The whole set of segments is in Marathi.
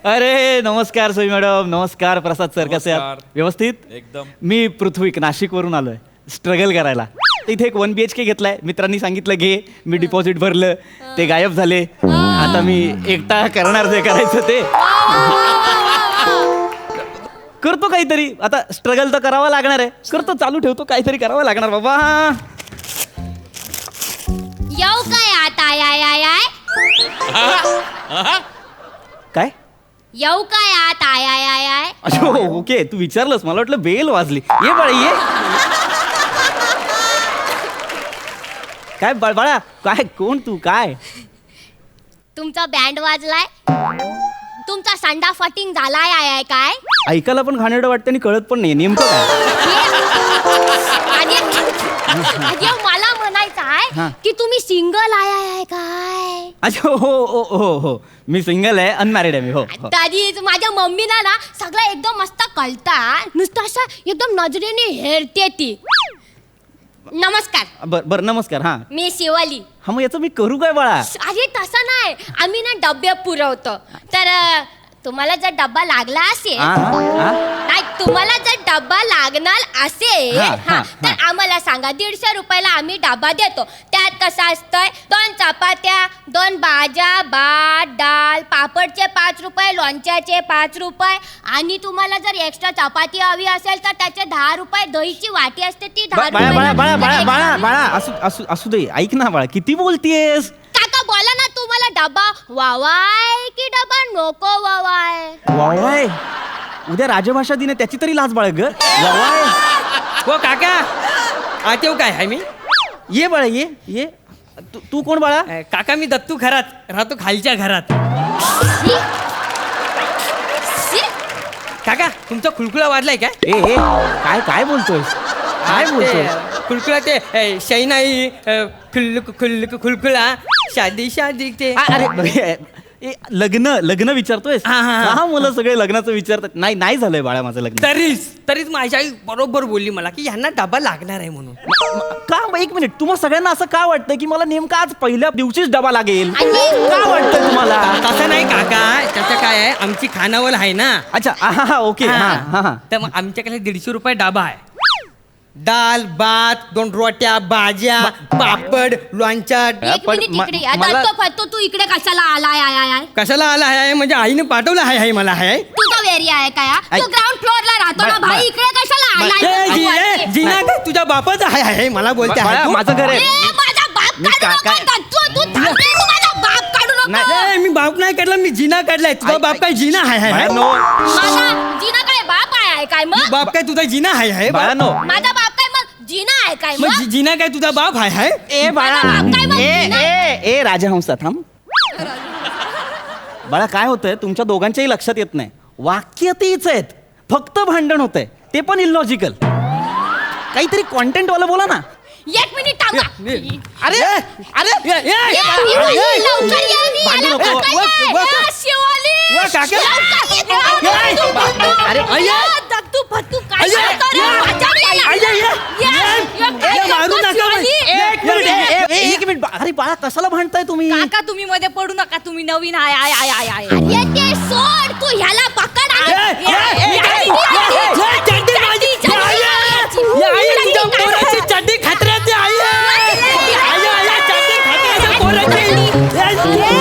अरे नमस्कार सोई मॅडम, नमस्कार प्रसाद सर, कसे आहात? नमस्कार. व्यवस्थित एकदम. मी पृथ्वी नाशिकवरून आलोय स्ट्रगल करायला. इथे एक 1 BHK घेतलाय, मित्रांनी सांगितलं घे, मी डिपॉझिट भरलं, ते गायब झाले. आता मी एकटा करणार जे करायचं ते करतो काहीतरी. आता स्ट्रगल तर करावा लागणार आहे, करतो, चालू ठेवतो, काहीतरी करावं लागणार बाबा. येऊ काय आता आय आय आय आय काय? येऊ काय आत आय आय आय आय अच्छा ओके, तू विचारलंस, मला वाटलं बेल वाजली. ये बाळा ये. काय बाळा, काय कोण तू? काय तुमचा बँड वाजलाय, तुमचा संडा फटिंग झालाय आय आय काय ऐकायला पण घाणेरडं वाटतं आणि कळत पण नाही नेमकं काय. आधी मला म्हणायचं हा. आहे की तुम्ही सिंगल आय आय आय काय. अच्छा हो हो हो हो, मी सिंगल आहे, अनमॅरिड आहे मी. हो हो. तरी माझ्या मम्मीला ना सगळं एकदम मस्त कळता, नुसतं असं एकदम नजरेने हेरते ती. नमस्कार, बर नमस्कार. हा मी शिवाली. हा, मग याचं मी करू काय बाळा? अरे तसं नाही, आम्ही ना डबे पुरवतो. तर तुम्हाला जर डब्बा लागला असेल, हा, हा. नाही तुम्हाला जर डब्बा लागणार असेल हा, हा, हा, तर आम्हाला सांगा. 150 रुपयाला आम्ही डबा देतो. त्यात कसं असतंय, 2 चपात्या, 2 भाज्या, भात, डाळ, पापडचे 5 रुपये, लोणच्याचे 5 रुपये, आणि तुम्हाला जर एक्स्ट्रा चपाती हवी असेल तर त्याचे 10 रुपये. दहीची वाटी असते ती 10 बाळा बाळा बाळा बाळा रुपये. बाळा बाळा असू असू असू दे. ऐक ना बाळा, किती बोलतीयस? काका बोला ना, तुम्हाला डबा वावाय की डबा नको वावाय. वावाय, उद्या राजभाषा दिन आहे, त्याची तरी लाज बाळग ग. वावाय. हो काका, आतेव काय आहे मी? ये बाळा ये ये. तू कोण बाळा? काका मी दत्तू घरात राहतो, खालच्या घरात. शी? शी? काका तुमचा खुळखुळा वाजलाय काय? ए काय काय बोलतोय? काय बोलतोय? खुळखुळा ते शैनाई खुळखुळा शादी शादी ते. अरे लग्न विचारतोय? हा, हा, हा. हा, मुलं सगळे लग्नाचं विचारतात. नाही नाही झालंय बाळा माझं लग्न. तरीच माझी आई बरोबर बोलली मला की यांना डबा लागणार आहे म्हणून. का? एक मिनिट, तुम्हाला सगळ्यांना असं का वाटतं की मला नेमका आज पहिल्या दिवशीच डबा लागेल? आणि- का वाटतं तुम्हाला? तसं नाही काका, त्याचं काय आहे, आमची खानावळ आहे ना. अच्छा हा ओके. हा हा हा. तर मग आमच्याकडे 150 रुपये डबा आहे. दाल भात, 2 रोट्या, भाज्या, पापड, लोणच्या. एक पण मिनिट इकडे ये. मला- दत्तो फत्तो, तू इकडे कशाला आलाय आय आय आय? कशाला आला आहे म्हणजे आईने पाठवलं आहे मला आहे. तुझा एरिया आहे का या? तू ग्राउंड फ्लोअरला राहतो ना भाई, इकडे कशाला आलाय? जिना काय तुझ्या बापाचा आहे मला बोलते बाळा, आहे तू? माझं घर आहे. ए, माझा बाप मी काढू नको, काय- दत्तो, तू थांबले, तू माझा बाप काढू नको. ए, मी बाप नाही काढला, मी जिना काढलाय. तुझा बाप काय जिना आहे बाळांनो, माझा जिना काय बाप आहे काय मग? बाप काय तुझा जिना आहे बाळांनो. माझा बाप काय मग जिना आहे काय मग मग? जिना काय तुझा बाप आहे? ए बाळा, माझा बाप काय म्हणतो ए ना? ए ए राजहंसा थांब. बाळा, काय होतंय तुमच्या दोघांच्याही लक्षात येत नाही. वाक्य तीच आहेत, फक्त भांडण होतंय, ते पण इलॉजिकल. काहीतरी कॉन्टेंट वाला बोला ना. 1 मिनिट थांबा. अरे अरे ये, शिवाली, लवकर ये, मी भांडू आला, नको. लवकर ये. ये, शिवाली. वा, काका. लवकर ये, दत्तू, फत्तू. अरे, ये, दत्तू, फत्तू, काय अय्या, करतो रे? ये. वाचा रे याला. अय्या, ये. ये, काय ये, मारू करतो, नका शिवाली? एक मिनिट, एक मिनिट. अरे बाळा, कशाला भांडताय तुम्ही? काका तुम्ही मध्ये पडू नका, तुम्ही नवीन आय आय आय आय आय. अरे ते सोड, तू ह्याला पकड आणि- ये, ये, ये, ये, ये, ये, ये, ये, चड्डी माझी. ये, आई, तुझ्या पोराची चड्डी खतऱ्याची आई आहे. आई, आई, चड्डी खतऱ्याच्या पोराची.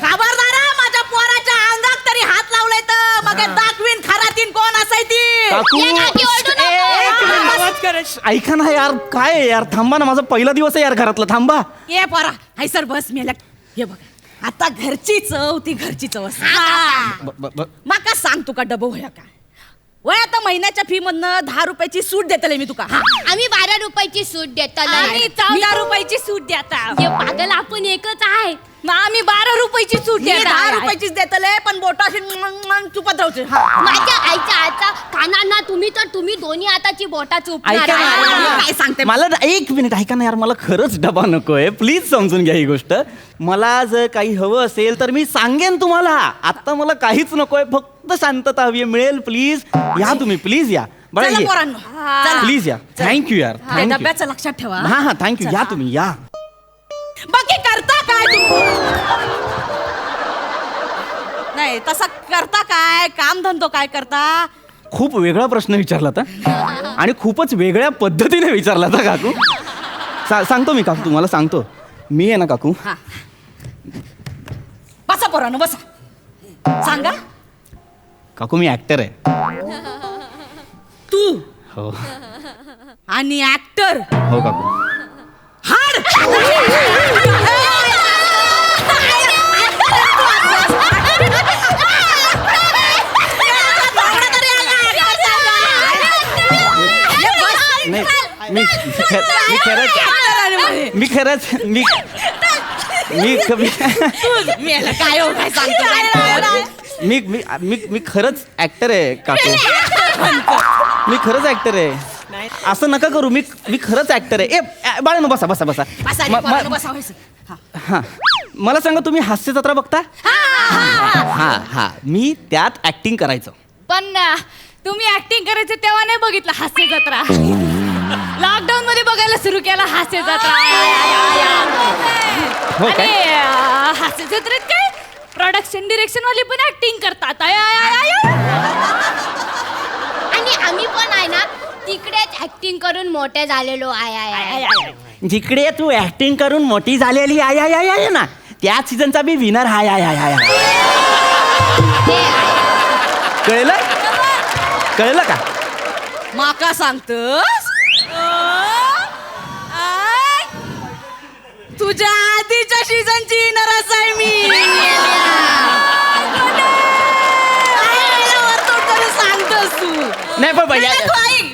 खबरदार माझ्या पोराच्या अंगात तरी हात लावलाय तर मग दाखवीन खरातीन कोण असाय ती. काकू, ये, काकी, ओरडू नको. एक मिनिट. आवाज करायची. ऐका ना यार, काय आहे यार, थांबा ना, माझा पहिला दिवस आहे यार घरातला, थांबा. ये पोरा हाय सर बस मेला. हे बघ आता घरची चव ती घरची चव असते. माका सांग तुका डबो होया का वय आता महिन्याच्या फी मधनं 10 रुपयाची सूट देतले मी तुका. आम्ही 12 रुपयाची सूट देतो आम्ही 14 रुपयाची सूट देता. हे पागल आपण एकच आहे. मग आम्ही 12 रुपयाची सूट मी देता. 10 रुपयाचीच देतले पण बोटा अशी चुपत राहते. माझ्या आईच्या हातचा कानांना तुम्ही दोन्ही हाताची बोटा चुपणार ऐका ना, आहे. मी काय सांगते मला एक मिनिट ऐका ना यार, मला खरंच डबा नकोय, प्लीज समजून घ्या ही गोष्ट. मला जर काही हवं असेल तर मी सांगेन तुम्हाला. आता मला काहीच नकोय, फक्त शांतता हवी आहे. मिळेल, प्लीज या तुम्ही, प्लीज या. बरं चला ये. पोरांनो चला. प्लीज या. थँक्यू यार, त्या थँक्यू. डब्याचं लक्षात ठेवा. हा हा थँक्यू, या तुम्ही या. नाही तसा करता काय काम धंदो काय करता? खूप वेगळा प्रश्न विचारला होता आणि खूपच वेगळ्या पद्धतीने विचारला होता काकू. सांगतो मी काकू, तुम्हाला सांगतो. मी आहे ना काकू, हा बसा पोरानं बसा. सांगा. काकू मी ऍक्टर आहे. तू हो आणि ऍक्टर हो काकू. हाड. नाही मी खरंच काय हो काय सांगतो? मी खरंच ऍक्टर आहे काकू. मी खरंच ऍक्टर आहे. असं नका करू. मी खरंच ऍक्टर आहे. बाळांनो बसा बसा बसा. हा मला सांगा, तुम्ही हास्य जत्रा बघता? हा हा मी त्यात ऍक्टिंग करायचं. पण तुम्ही ऍक्टिंग करायचं तेव्हा नाही बघितलं हास्य जत्रा. लॉकडाऊन मध्ये बघायला सुरू केला हास्य जत्रा. हो काय? आणि हास्य जत्रेत काय प्रोडक्शन डिरेक्शन वाले पण ऍक्टिंग करतात. आणि आम्ही पण आहे ना तिकडेच ऍक्टिंग करून मोठे झालेलो आहे. जिकडे तू ऍक्टिंग करून मोठी झालेली आहे ना, त्या सीझनचा बी विनर हाय. कळलं का? माका सांगतस? तुझ्या आधीच्या सीझनची नरस आहे मी. सांगतस तू. नाही पण भैया, तू ऐक.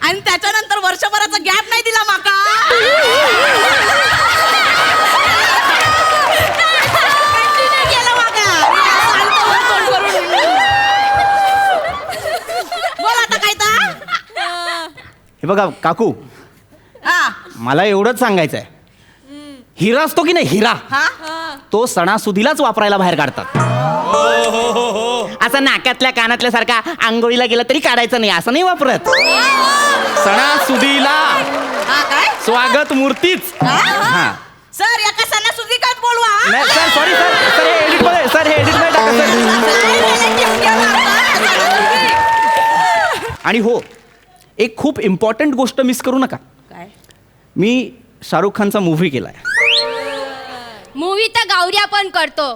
आणि त्याच्यानंतर वर्षभराचा गॅप नाही दिला माका. Continue केलं माका. सांगतो वर तोंड करून. बोल आता काय तर? हे बघा काकू, हा मला एवढंच सांगायचं आहे. हिरा असतो की नाही, हिरा हा तो सणासुदीलाच वापरायला बाहेर काढतात. असं नाकातल्या कानातल्या सारखा आंघोळीला गेला तरी काढायचं नाही, असं नाही वापरत. सणासुदीला हा काय स्वागत मूर्तीच. हा सर एका सणासुदीकाच बोलवा. नाही सर, सॉरी सर, हे एडिट मध्ये टाका सर. आणि हो, एक खूप इम्पॉर्टंट गोष्ट मिस करू नका. काय? मी शाहरुख खानचा मूव्ही केलाय. मूवी तर गौऱ्या पण करतो.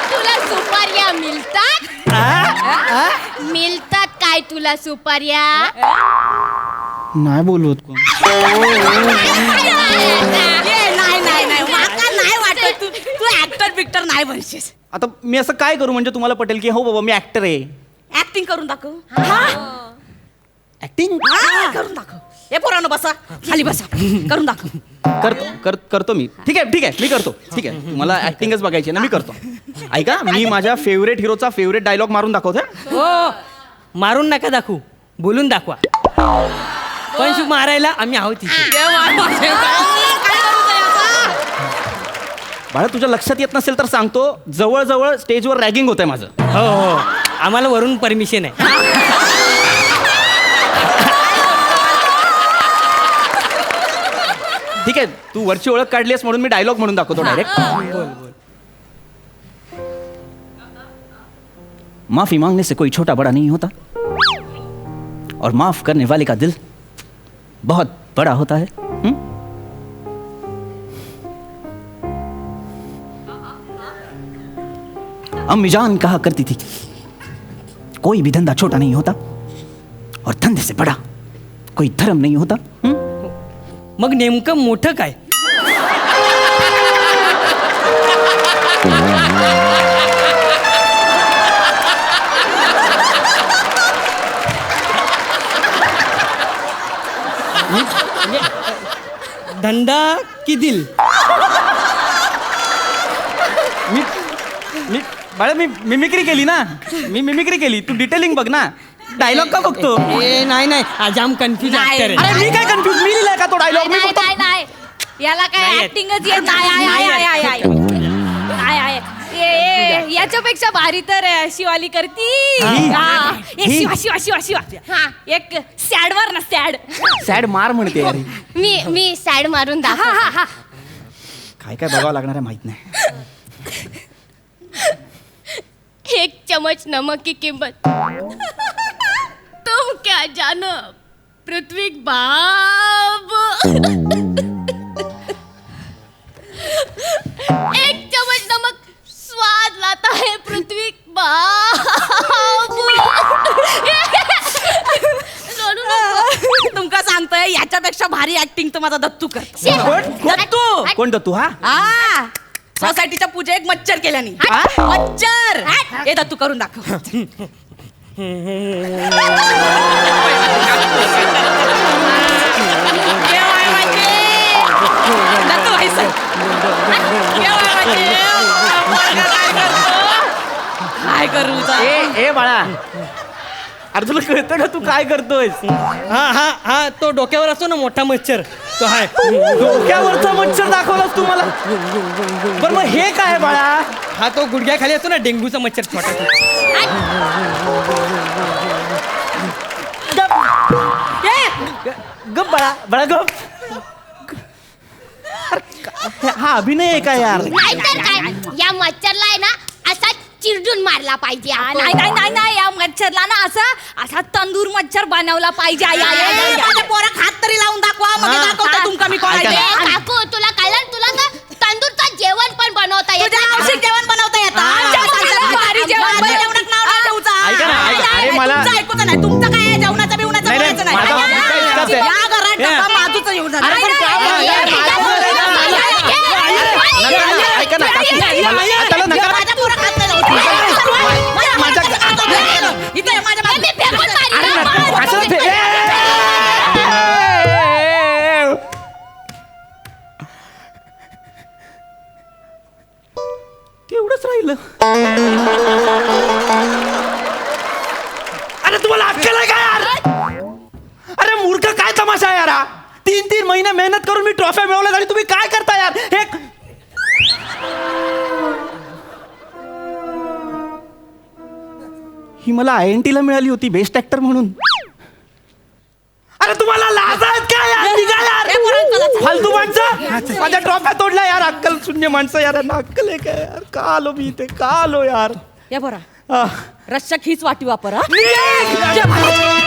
तुला सुपाऱ्या मिळतात? मिळतात काय तुला सुपाऱ्या? नाही बोलवत कोण. नाही माका नाही वाटत. तू ऍक्टर बिक्टर नाही बनशीस. आता मी असं काय करू म्हणजे तुम्हाला पटेल की हो बाबा मी ऍक्टर आहे. ऍक्टिंग करून दाखव. ऍक्टिंग करून दाखव. हे पोरांनो बसा खाली बसा. करून दाखव. करतो मी. ठीक आहे मी करतो. ठीक आहे, मला ऍक्टिंगच बघायची ना, मी करतो. ऐका, मी माझ्या फेवरेट हिरोचा फेवरेट डायलॉग मारून दाखवतो. हो, मारून नका दाखवू, बोलून दाखवा. पण मारायला आम्ही आहोत तिथे. बाळा, तुझ्या लक्षात येत नसेल तर सांगतो, जवळजवळ स्टेजवर रॅगिंग होतंय माझं. हो, आम्हाला वरून परमिशन आहे. ठीक आहे, तू वरची ओळख काढलीस म्हणून मी डायलॉग म्हणून दाखवतो डायरेक्ट. बोल. माफी मांगने से कोई छोटा बड़ा नहीं होता, और माफ करने वाले का दिल बहुत बड़ा होता है. अम्मी जान कहा करती थी, कोई भी धंधा छोटा नहीं होता, और धंधे से बड़ा कोई धर्म नहीं होता. मग नेमकं मोठं काय? धंदा की दिल? मी बाळा, मी मिमिक्री केली ना, मी मिमिक्री केली. तू डिटेलिंग बघ ना, डायलॉग का बघतो? नाही आज आम कन्फ्युज नाही. ऍक्टर आहे. अरे मी काय कन्फ्युज, मी लिहिलाय का तो डायलॉग? मी फक्त नाही याला नाही काय येत. ऍक्टिंगच येत नाही येत. नाही. याच्यापेक्षा भारी तर शिवाली करती ही? हा. ए, ही? शिवा शिवा शिवा शिवा हा. एक सॅड वर ना सॅड सॅड मार म्हणते यार मी सॅड मारून हा दाखव हा हा काय काय बघावं लागणार आहे माहित नाही. 1 चम्मच नमक की कीमत तुम क्या जानो पृथ्वी बाब 1 चम्मच नमक स्वाद लाता है पृथ्वी बाब रडू नको. तुमका सांगतोय याच्यापेक्षा भारी ऍक्टिंग तर माझा दत्तू कर शे. दत्तू कोण दत्तू हा हा सोसायटीच्या पूजेक मच्छर केल्यानी हा? मच्छर हे दत्तू करून दाखव दत्तू भाई सर काय करू ए बाळा अरे तुला कळतं का तू काय करतोयस? हा हा हा तो डोक्यावर असतो ना मोठा मच्छर तो हाय डोक्यावरचा मच्छर दाखवलास तू मला. बरं मग हे काय बाळा? हा तो गुडघ्याखाली असतो ना डेंग्यूचा मच्छर छोटा गप बाळा बाळा गप. अरे हा अभिनय आहे का यार? नाहीतर काय या मच्छरला आहे ना असा चिरडून मारला पाहिजे आपण. नाही नाही नाही नाही या मच्छरला ना असा तंदूर मच्छर बनवला पाहिजे माझ्या पोराक हात तरी लावून दाखवा मग हा, दाखवतो हा. तुमका मी कोण ऐका आहे ना. ते. काकू तुला कळलं तुला ना तंदूरचं जेवण पण बनवता येतं. तुझ्या आवश्यक जेवण बनवता येतं आमच्या मुलाला भारी जेवण माझ्या बनव- जेवणात नाव नाही ठेवूचं. ऐका ना, ऐका. अरे मला- तुमचं ऐकूचं नाही तुमचं काय आहे जेवणाचं बिवणाचं नाही, नाही, बोलायचं नाही माझा मुद्दा इतकाच आहे. या घरात डबा माझूचं येऊन जाणार. अरे पण काय बोलताय? ऐका ना काकू, त्याला नका. माझ्या पोराक हात नाही लावू. माझ्या हात नाही लावू. इथे ये, माझ्या मी फेकून मारीन. अरे नका, कशाला फे- तेवढंच राहिलं. अरे तुम्हाला अक्कल आहे का यार? अरे मूर्ख काय तमाशा आहे यार हा? 3 महिने मेहनत करून मी ट्रॉफी मिळवल्या आणि तुम्ही काय करता यार? हे ही मला INT ला मिळाली होती बेस्ट ऍक्टर म्हणून. अरे तुम्हाला लाज आहेत का यार? निघा यार फालतू माणसं. माझ्या ट्रॉफ्या तोडल्या यार. अक्कल शून्य माणसं यार. यांना अक्कल आहे का यार? का आलो मी इथे? का आलो यार? या बरा हा. रश्शक हीच वाटी वापर हा निघ!